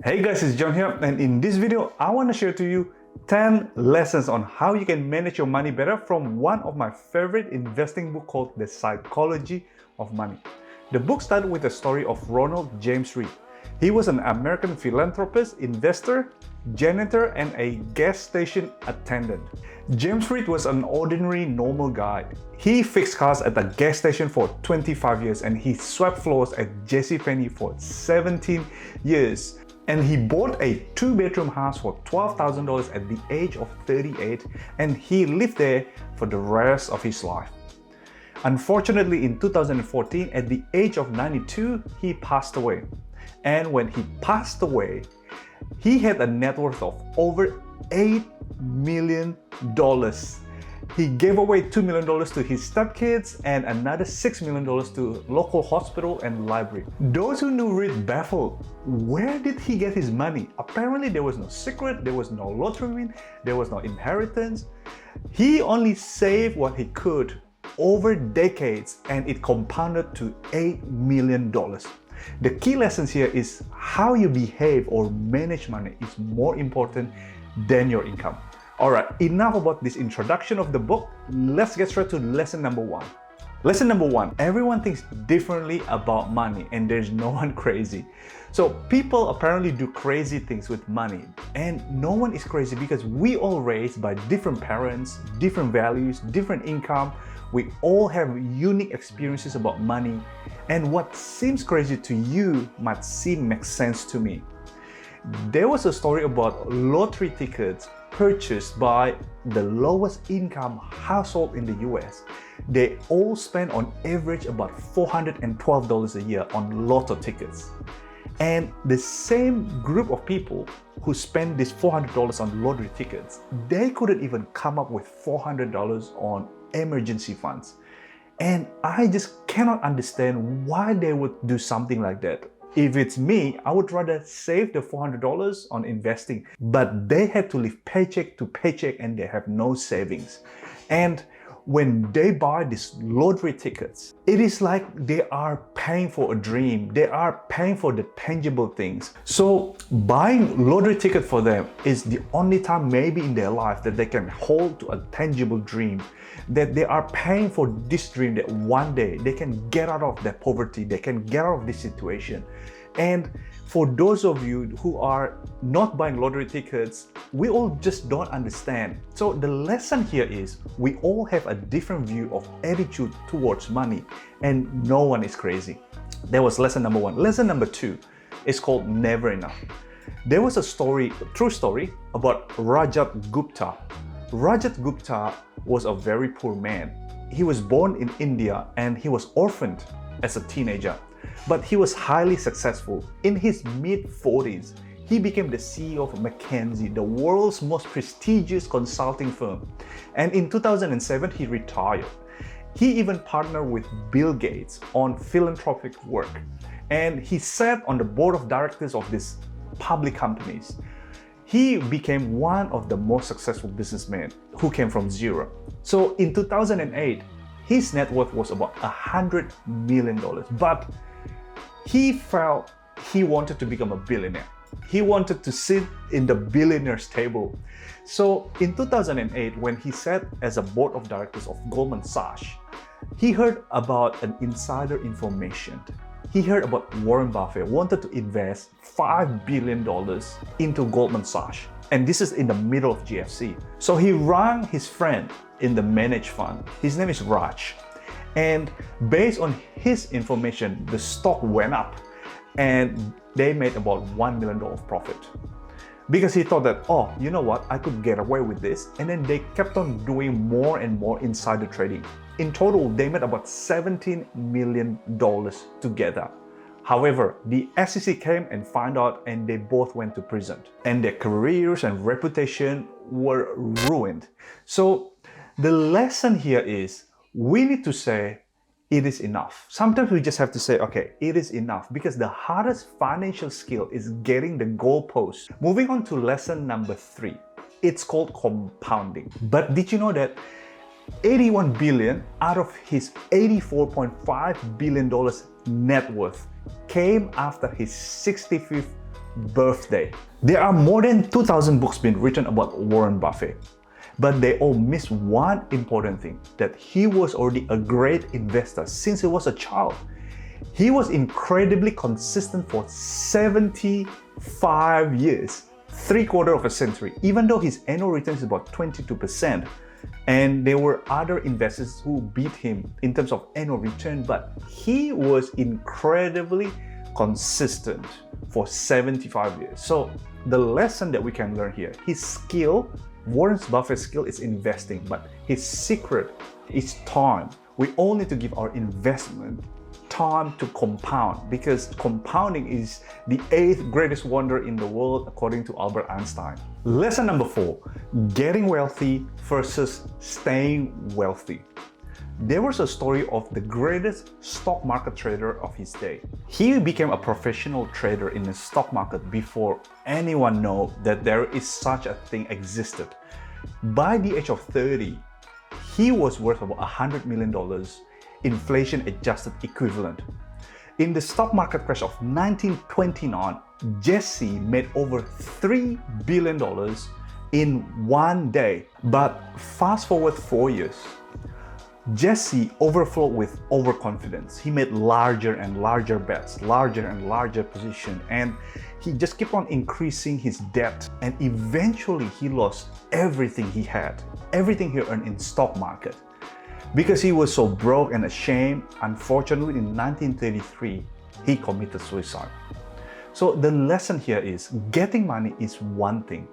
Hey guys, it's John here, and in this video I want to share to you 10 lessons on how you can manage your money better from one of my favorite investing book called The Psychology of Money. The book started with the story of Ronald James Read. He was an American philanthropist, investor, janitor, and a gas station attendant. James Read was an ordinary, normal guy. He fixed cars at a gas station for 25 years and he swept floors at JCPenney for 17 years. And he bought a 2-bedroom house for $12,000 at the age of 38, and he lived there for the rest of his life. Unfortunately, in 2014, at the age of 92, he passed away. And when he passed away, he had a net worth of over $8 million. He gave away $2 million to his stepkids and another $6 million to local hospital and library. Those who knew Read baffled. Where did he get his money? Apparently there was no secret, there was no lottery win, there was no inheritance. He only saved what he could over decades and it compounded to $8 million. The key lessons here is how you behave or manage money is more important than your income. Alright, enough about this introduction of the book. Let's get straight to lesson number 1. Lesson number 1, everyone thinks differently about money and there's no one crazy. So people apparently do crazy things with money, and no one is crazy because we all raised by different parents, different values, different income. We all have unique experiences about money, and what seems crazy to you might make sense to me. There was a story about lottery tickets purchased by the lowest income household in the US. They all spend on average about $412 a year on lotto tickets. And the same group of people who spend this $400 on lottery tickets, they couldn't even come up with $400 on emergency funds. And I just cannot understand why they would do something like that. If it's me, I would rather save the $400 on investing, but they have to live paycheck to paycheck and they have no savings. And when they buy these lottery tickets, it is like they are paying for a dream. They are paying for the tangible things. So buying lottery ticket for them is the only time maybe in their life that they can hold to a tangible dream, that they are paying for this dream that one day they can get out of their poverty, they can get out of this situation. And for those of you who are not buying lottery tickets, we all just don't understand. So the lesson here is we all have a different view of attitude towards money and no one is crazy. That was lesson number 1. Lesson number 2 is called Never Enough. There was a true story about Rajat Gupta. Rajat Gupta was a very poor man. He was born in India and he was orphaned as a teenager. But he was highly successful. In his mid-40s, he became the CEO of McKinsey, the world's most prestigious consulting firm. And in 2007, he retired. He even partnered with Bill Gates on philanthropic work. And he sat on the board of directors of these public companies. He became one of the most successful businessmen who came from zero. So in 2008, his net worth was about $100 million. But he felt he wanted to become a billionaire. He wanted to sit in the billionaires table. So in 2008, when he sat as a board of directors of Goldman Sachs, he heard about an insider information. He heard about Warren Buffett wanted to invest $5 billion into Goldman Sachs. And this is in the middle of GFC. So he rang his friend in the managed fund. His name is Raj. And based on his information, the stock went up and they made about $1 million of profit. Because he thought that, oh, you know what, I could get away with this. And then they kept on doing more and more insider trading. In total, they made about $17 million together. However, the SEC came and found out and they both went to prison. And their careers and reputation were ruined. So the lesson here is, we need to say, it is enough. Sometimes we just have to say, okay, it is enough, because the hardest financial skill is getting the goalpost. Moving on to lesson number 3. It's called compounding. But did you know that 81 billion out of his $84.5 billion net worth came after his 65th birthday. There are more than 2,000 books being written about Warren Buffett, but they all miss one important thing, that he was already a great investor since he was a child. He was incredibly consistent for 75 years, 3/4 of a century, even though his annual return is about 22%. And there were other investors who beat him in terms of annual return, but he was incredibly consistent for 75 years. So the lesson that we can learn here, his skill, Warren Buffett's skill is investing, but his secret is time. We all need to give our investment time to compound, because compounding is the 8th greatest wonder in the world according to Albert Einstein. Lesson number 4, getting wealthy versus staying wealthy. There was a story of the greatest stock market trader of his day. He became a professional trader in the stock market before anyone knew that there is such a thing existed. By the age of 30, he was worth about $100 million, inflation-adjusted equivalent. In the stock market crash of 1929, Jesse made over $3 billion in one day. But fast forward 4 years, Jesse overflowed with overconfidence. He made larger and larger bets, larger and larger position, and he just kept on increasing his debt. And eventually he lost everything he had, everything he earned in stock market. Because he was so broke and ashamed, unfortunately in 1933, he committed suicide. So the lesson here is, getting money is one thing,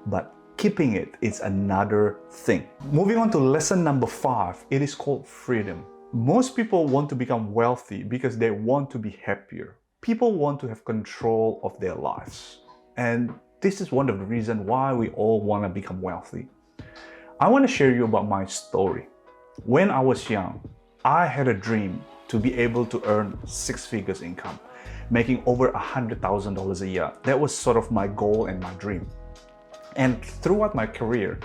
but keeping it is another thing. Moving on to lesson number 5, it is called freedom. Most people want to become wealthy because they want to be happier. People want to have control of their lives. And this is one of the reasons why we all want to become wealthy. I want to share you about my story. When I was young, I had a dream to be able to earn 6 figures income, making over $100,000 a year. That was sort of my goal and my dream. And throughout my career,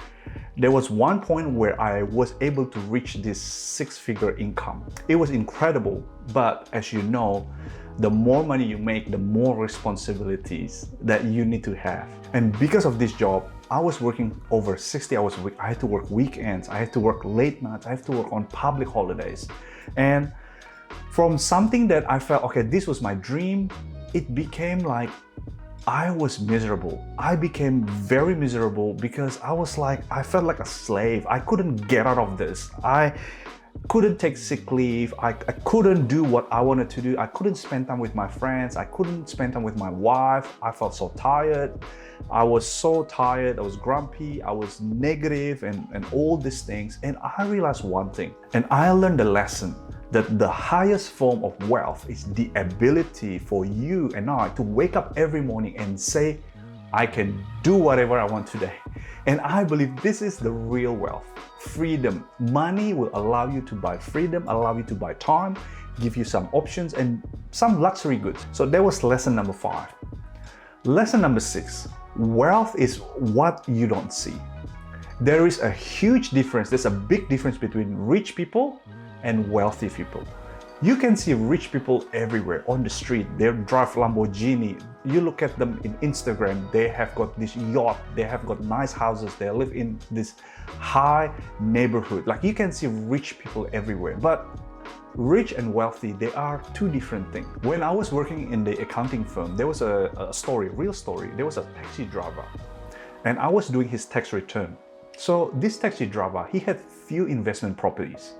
there was one point where I was able to reach this 6-figure income. It was incredible, but as you know, the more money you make, the more responsibilities that you need to have. And because of this job, I was working over 60 hours a week. I had to work weekends, I had to work late nights, I had to work on public holidays. And from something that I felt, okay, this was my dream, it became like I was miserable. I became very miserable because I felt like a slave. I couldn't get out of this. I couldn't take sick leave. I couldn't do what I wanted to do. I couldn't spend time with my friends. I couldn't spend time with my wife. I felt so tired. I was so tired. I was grumpy. I was negative and all these things. And I realized one thing, and I learned the lesson that the highest form of wealth is the ability for you and I to wake up every morning and say, I can do whatever I want today. And I believe this is the real wealth. Freedom. Money will allow you to buy freedom, allow you to buy time, give you some options and some luxury goods. So that was lesson number 5. Lesson number 6. Wealth is what you don't see. There is a huge difference. There's a big difference between rich people and wealthy people. You can see rich people everywhere on the street. They drive Lamborghini. You look at them in Instagram, they have got this yacht, they have got nice houses, they live in this high neighborhood. Like, you can see rich people everywhere. But rich and wealthy, they are two different things. When I was working in the accounting firm, there was a story, real story. There was a taxi driver and I was doing his tax return. So this taxi driver, he had few investment properties.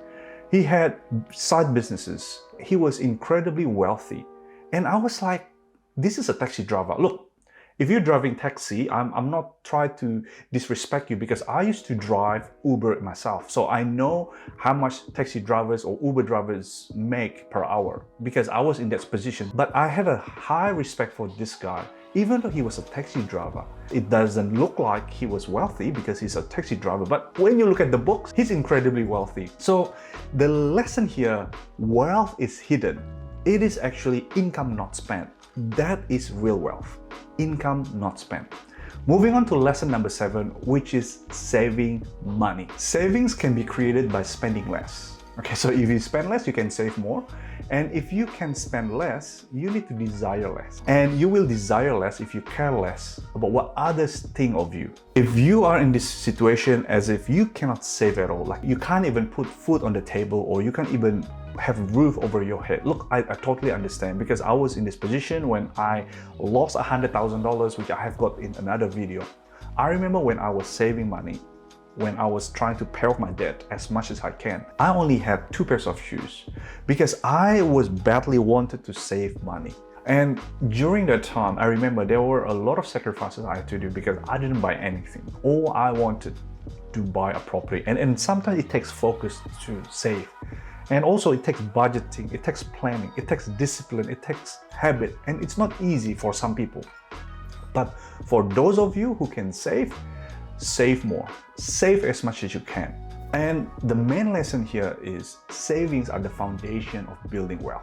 He had side businesses. He was incredibly wealthy. And I was like, this is a taxi driver. Look, if you're driving taxi, I'm not trying to disrespect you because I used to drive Uber myself. So I know how much taxi drivers or Uber drivers make per hour because I was in that position. But I had a high respect for this guy. Even though he was a taxi driver, it doesn't look like he was wealthy because he's a taxi driver. But when you look at the books, he's incredibly wealthy. So the lesson here, wealth is hidden. It is actually income not spent. That is real wealth. Income not spent. Moving on to lesson number 7, which is saving money. Savings can be created by spending less. Okay, so if you spend less, you can save more. And if you can spend less, you need to desire less. And you will desire less if you care less about what others think of you. If you are in this situation as if you cannot save at all, like you can't even put food on the table or you can't even have a roof over your head. Look, I totally understand, because I was in this position when I lost $100,000, which I have got in another video. I remember when I was saving money, when I was trying to pay off my debt as much as I can, I only had 2 pairs of shoes because I was badly wanted to save money. And during that time, I remember there were a lot of sacrifices I had to do because I didn't buy anything. All I wanted to buy a property. And sometimes it takes focus to save. And also it takes budgeting, it takes planning, it takes discipline, it takes habit. And it's not easy for some people. But for those of you who can save more. Save as much as you can. And the main lesson here is savings are the foundation of building wealth.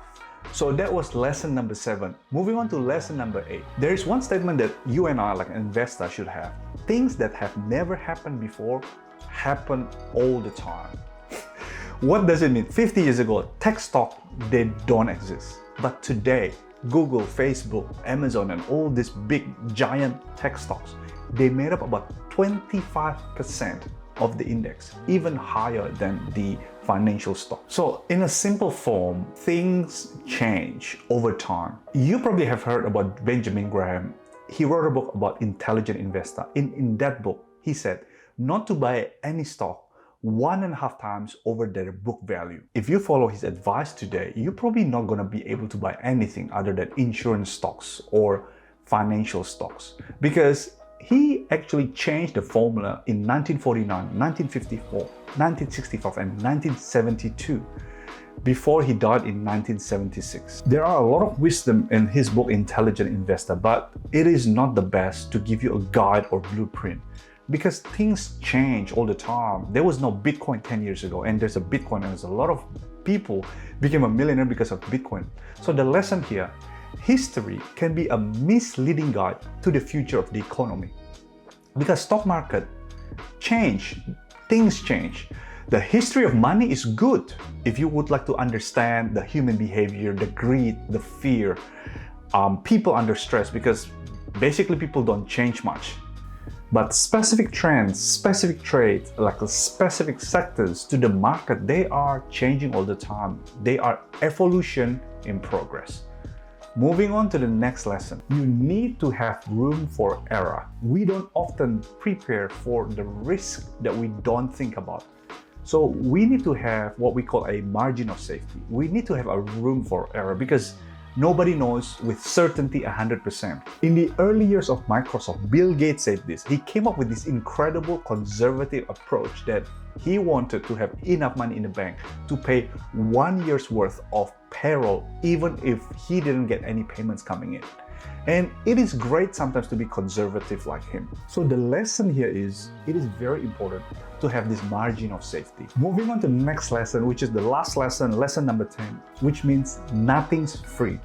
So that was lesson number 7. Moving on to lesson number 8. There is one statement that you and I, like an investor, should have. Things that have never happened before happen all the time. What does it mean? 50 years ago, tech stock, they don't exist. But today, Google, Facebook, Amazon, and all these big giant tech stocks, they made up about 25% of the index, even higher than the financial stock. So in a simple form, things change over time. You probably have heard about Benjamin Graham. He wrote a book about intelligent investor. In that book, he said not to buy any stock 1.5 times over their book value. If you follow his advice today, you're probably not going to be able to buy anything other than insurance stocks or financial stocks, because he actually changed the formula in 1949, 1954, 1965, and 1972 before he died in 1976. There are a lot of wisdom in his book Intelligent Investor, but it is not the best to give you a guide or blueprint, because things change all the time. There was no Bitcoin 10 years ago, and there's a Bitcoin, and there's a lot of people became a millionaire because of Bitcoin. So the lesson here, history can be a misleading guide to the future of the economy, because stock market change, things change. The history of money is good if you would like to understand the human behavior, the greed, the fear, people under stress, because basically people don't change much. But specific trends, specific trades, like specific sectors to the market, they are changing all the time. They are evolution in progress. Moving on to the next lesson, you need to have room for error. We don't often prepare for the risk that we don't think about. So we need to have what we call a margin of safety. We need to have a room for error, because nobody knows with certainty 100%. In the early years of Microsoft, Bill Gates said this. He came up with this incredible conservative approach that he wanted to have enough money in the bank to pay 1 year's worth of payroll, even if he didn't get any payments coming in. And it is great sometimes to be conservative like him. So the lesson here is, it is very important to have this margin of safety. Moving on to the next lesson, which is the last lesson, lesson number 10, which means nothing's free.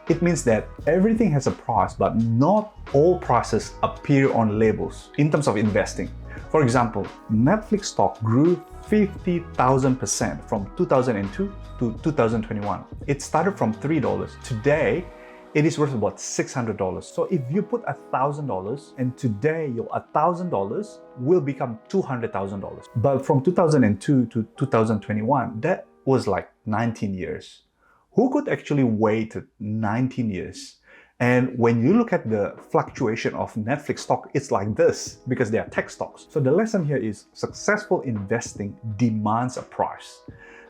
It means that everything has a price, but not all prices appear on labels in terms of investing. For example, Netflix stock grew 50,000% from 2002 to 2021. It started from $3. Today, it is worth about $600. So if you put $1,000 and today your $1,000 will become $200,000. But from 2002 to 2021, that was like 19 years. Who could actually wait 19 years? And when you look at the fluctuation of Netflix stock, it's like this, because they are tech stocks. So the lesson here is successful investing demands a price.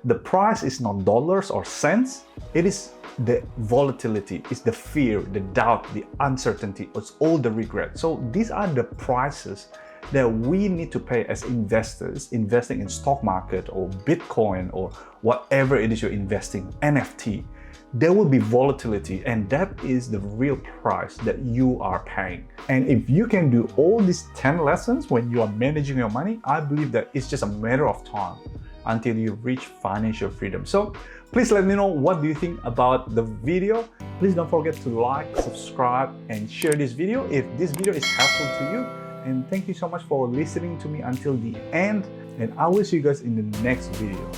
The price is not dollars or cents, it is the volatility, it's the fear, the doubt, the uncertainty, it's all the regret. So these are the prices that we need to pay as investors, investing in stock market or Bitcoin or whatever it is you're investing, NFT. There will be volatility, and that is the real price that you are paying. And if you can do all these 10 lessons when you are managing your money, I believe that it's just a matter of time until you reach financial freedom. So please let me know, what do you think about the video? Please don't forget to like, subscribe, and share this video if this video is helpful to you. And thank you so much for listening to me until the end, and I will see you guys in the next video.